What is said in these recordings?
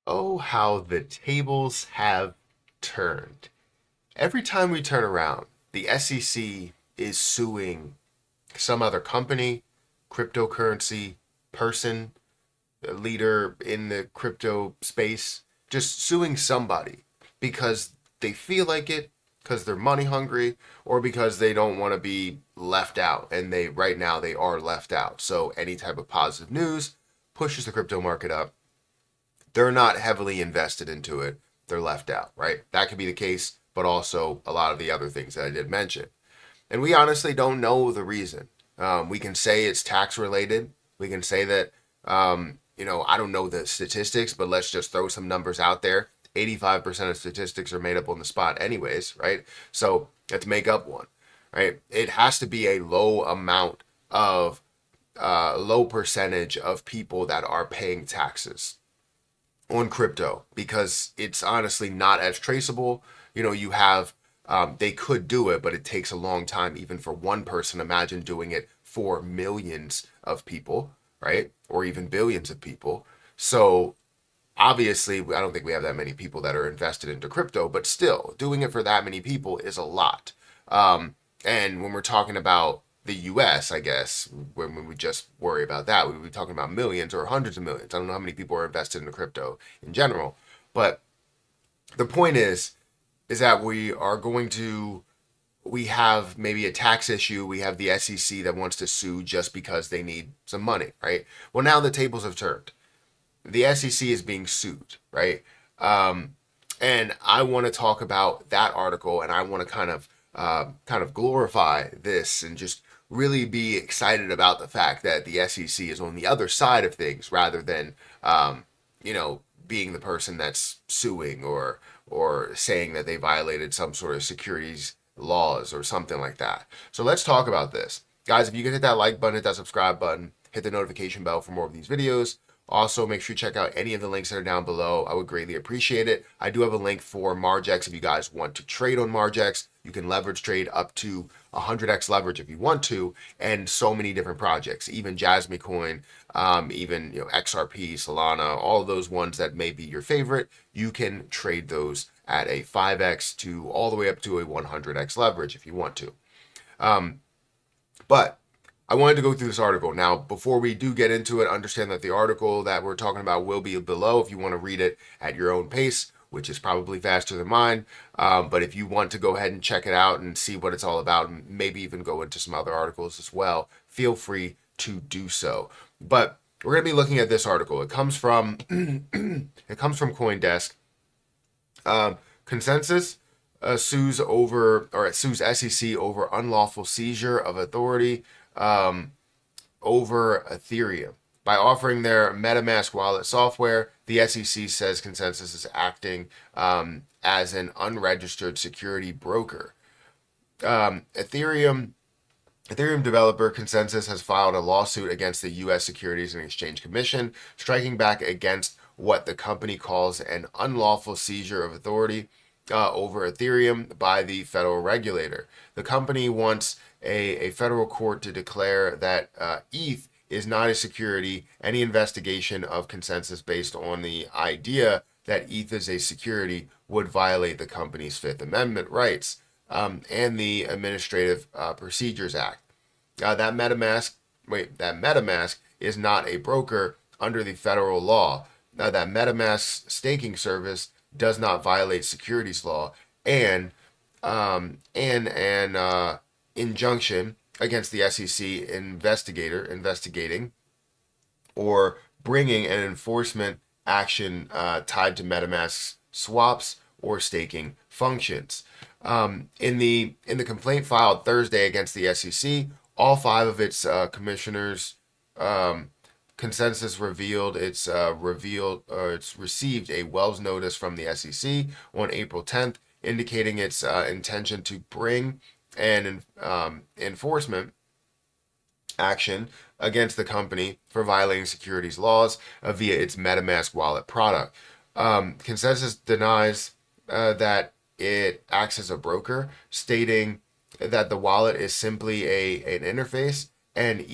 Oh, how the tables have turned. Every time we turn around, the SEC is suing some other company, cryptocurrency, person, a leader in the crypto space, just suing somebody because they feel like it, because they're money hungry, or because they don't want to be left out. And they right now they are left out. So any type of positive news pushes the crypto market up. They're not heavily invested into it. They're left out, right? That could be the case, but also a lot of the other things that I did mention. And we honestly don't know the reason. We can say it's tax related. We can say that, I don't know the statistics, but let's just throw some numbers out there. 85% of statistics are made up on the spot, anyways, right? So let's make up one, right? It has to be a low amount of, low percentage of people that are paying taxes on crypto because it's honestly not as traceable. You have they could do it, but it takes a long time even for one person. Imagine doing it for millions of people, right? Or even billions of people. So obviously, I don't think we have that many people that are invested into crypto, but still, doing it for that many people is a lot. And when we're talking about the US, I guess, when we just worry about that, we would be talking about millions or hundreds of millions. I don't know how many people are invested in crypto in general. But the point is that we have maybe a tax issue. We have the SEC that wants to sue just because they need some money, right? Well, now the tables have turned. The SEC is being sued, right? Um, and I want to talk about that article, and I want to kind of glorify this and just really be excited about the fact that the SEC is on the other side of things rather than being the person that's suing or saying that they violated some sort of securities laws or something like that. So let's talk about this. Guys, if you can hit that like button, hit that subscribe button, hit the notification bell for more of these videos. Also, make sure you check out any of the links that are down below. I would greatly appreciate it. I do have a link for Margex if you guys want to trade on Margex. You can leverage trade up to 100x leverage if you want to, and so many different projects, even Jasmine Coin, even XRP, Solana, all of those ones that may be your favorite. You can trade those at a 5x to all the way up to a 100x leverage if you want to. But I wanted to go through this article. Now, before we do get into it, understand that the article that we're talking about will be below if you want to read it at your own pace, which is probably faster than mine. But if you want to go ahead and check it out and see what it's all about, and maybe even go into some other articles as well, feel free to do so. But we're going to be looking at this article. It comes from CoinDesk. Consensus sues SEC over unlawful seizure of authority over Ethereum. By offering their MetaMask wallet software, the SEC says Consensus is acting as an unregistered security broker. Ethereum developer Consensus has filed a lawsuit against the U.S. Securities and Exchange Commission, striking back against what the company calls an unlawful seizure of authority over Ethereum by the federal regulator. The company wants a federal court to declare that ETH is not a security. Any investigation of Consensus based on the idea that ETH is a security would violate the company's Fifth Amendment rights and the Administrative Procedures Act. That MetaMask is not a broker under the federal law. That MetaMask staking service does not violate securities law, and an injunction against the SEC investigating or bringing an enforcement action tied to MetaMask's swaps or staking functions. In the complaint filed Thursday against the SEC, all five of its commissioners Consensus it's received a Wells notice from the SEC on April 10th, indicating its intention to bring an enforcement action against the company for violating securities laws via its MetaMask wallet product. Consensus denies that it acts as a broker, stating that the wallet is simply an interface and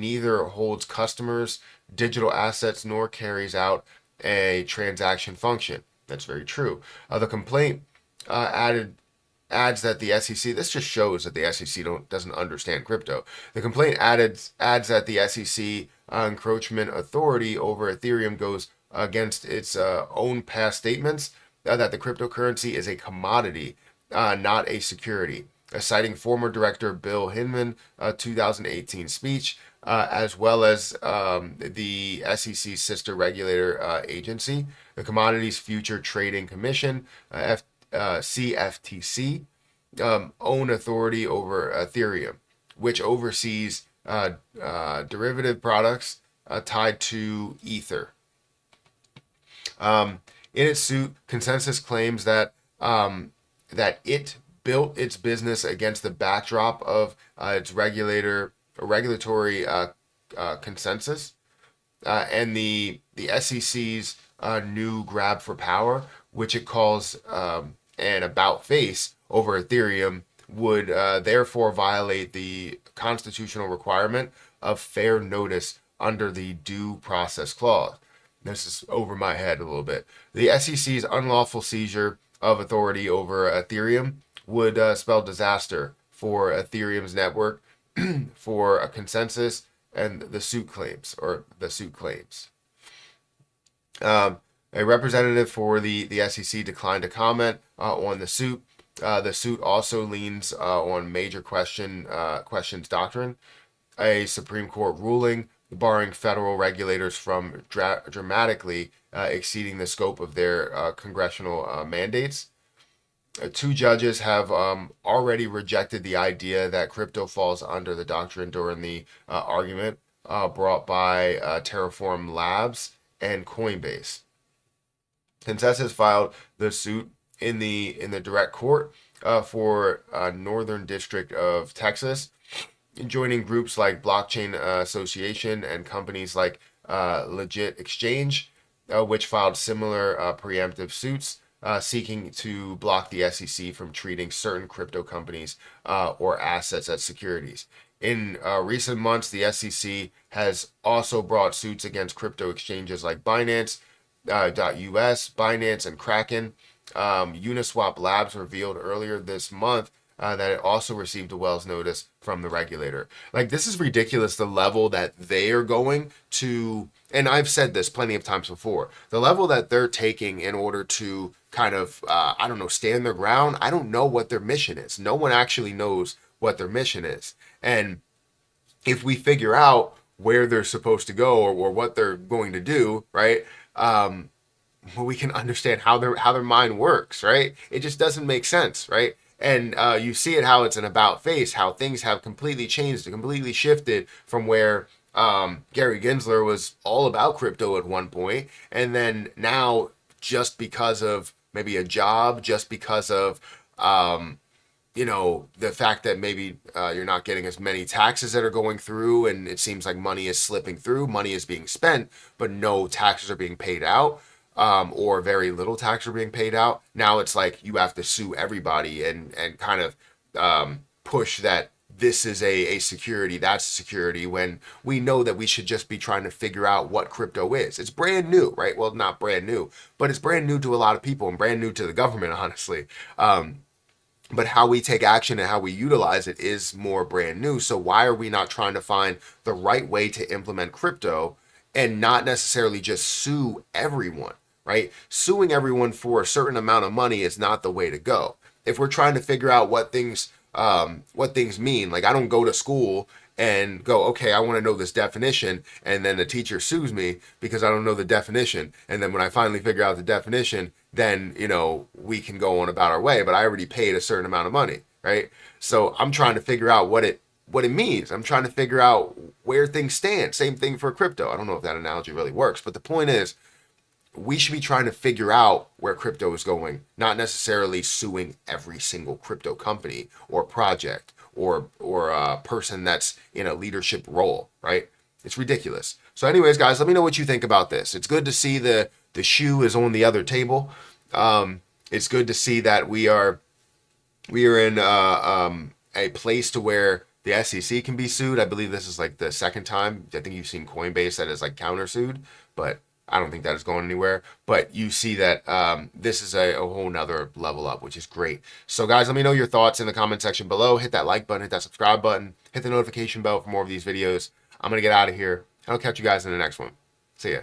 neither holds customers' digital assets nor carries out a transaction function. That's very true. The complaint adds that the SEC. This just shows that the SEC doesn't understand crypto. The complaint adds that the SEC encroachment authority over Ethereum goes against its own past statements that the cryptocurrency is a commodity, not a security. Citing former director Bill Hinman, 2018 speech, as well as the SEC's sister regulator agency, the Commodities Future Trading Commission, CFTC, own authority over Ethereum, which oversees derivative products tied to Ether. In its suit, Consensus claims that it built its business against the backdrop of its regulatory consensus and the SEC's new grab for power, which it calls an about face over Ethereum, would therefore violate the constitutional requirement of fair notice under the Due Process Clause. This is over my head a little bit. The SEC's unlawful seizure of authority over Ethereum would spell disaster for Ethereum's network, for a consensus and the suit claims. A representative for the SEC declined to comment on the suit. The suit also leans on major questions doctrine, a Supreme Court ruling barring federal regulators from dramatically exceeding the scope of their congressional mandates. Two judges have already rejected the idea that crypto falls under the doctrine during the argument brought by Terraform Labs and Coinbase. Consensus filed the suit in the direct court for Northern District of Texas, joining groups like Blockchain Association and companies like Legit Exchange, which filed similar preemptive suits seeking to block the SEC from treating certain crypto companies or assets as securities. In recent months, the SEC has also brought suits against crypto exchanges like Binance, .us, Binance, and Kraken. Uniswap Labs revealed earlier this month that it also received a Wells notice from the regulator. Like, this is ridiculous, the level that they are going to, and I've said this plenty of times before, the level that they're taking in order to kind of, stand their ground. I don't know what their mission is. No one actually knows what their mission is. And if we figure out where they're supposed to go or what they're going to do, right, we can understand how their mind works, right? It just doesn't make sense, right? And you see it how it's an about face, how things have completely changed, completely shifted from where Gary Gensler was all about crypto at one point, and then now just because of maybe a job, just because of the fact that maybe you're not getting as many taxes that are going through, and it seems like money is slipping through, money is being spent, but no taxes are being paid out. Or very little tax are being paid out. Now it's like you have to sue everybody and kind of push that this is a security, that's a security, when we know that we should just be trying to figure out what crypto is. It's brand new, right? Well, not brand new, but it's brand new to a lot of people and brand new to the government, honestly. But how we take action and how we utilize it is more brand new. So why are we not trying to find the right way to implement crypto and not necessarily just sue everyone? Right? Suing everyone for a certain amount of money is not the way to go. If we're trying to figure out what things mean, like I don't go to school and go, okay, I want to know this definition, and then the teacher sues me because I don't know the definition, and then when I finally figure out the definition, then we can go on about our way. But I already paid a certain amount of money, right? So I'm trying to figure out what it means. I'm trying to figure out where things stand. Same thing for crypto. I don't know if that analogy really works, but the point is, we should be trying to figure out where crypto is going, not necessarily suing every single crypto company or project or person that's in a leadership role, right? It's ridiculous. So anyways, guys, let me know what you think about this. It's good to see the shoe is on the other table. It's good to see that we are in a place to where the SEC can be sued. I believe this is like the second time. I think you've seen Coinbase that is like countersued, but I don't think that is going anywhere, but you see that this is a whole nother level up, which is great. So guys, let me know your thoughts in the comment section below. Hit that like button, hit that subscribe button, hit the notification bell for more of these videos. I'm going to get out of here. I'll catch you guys in the next one. See ya.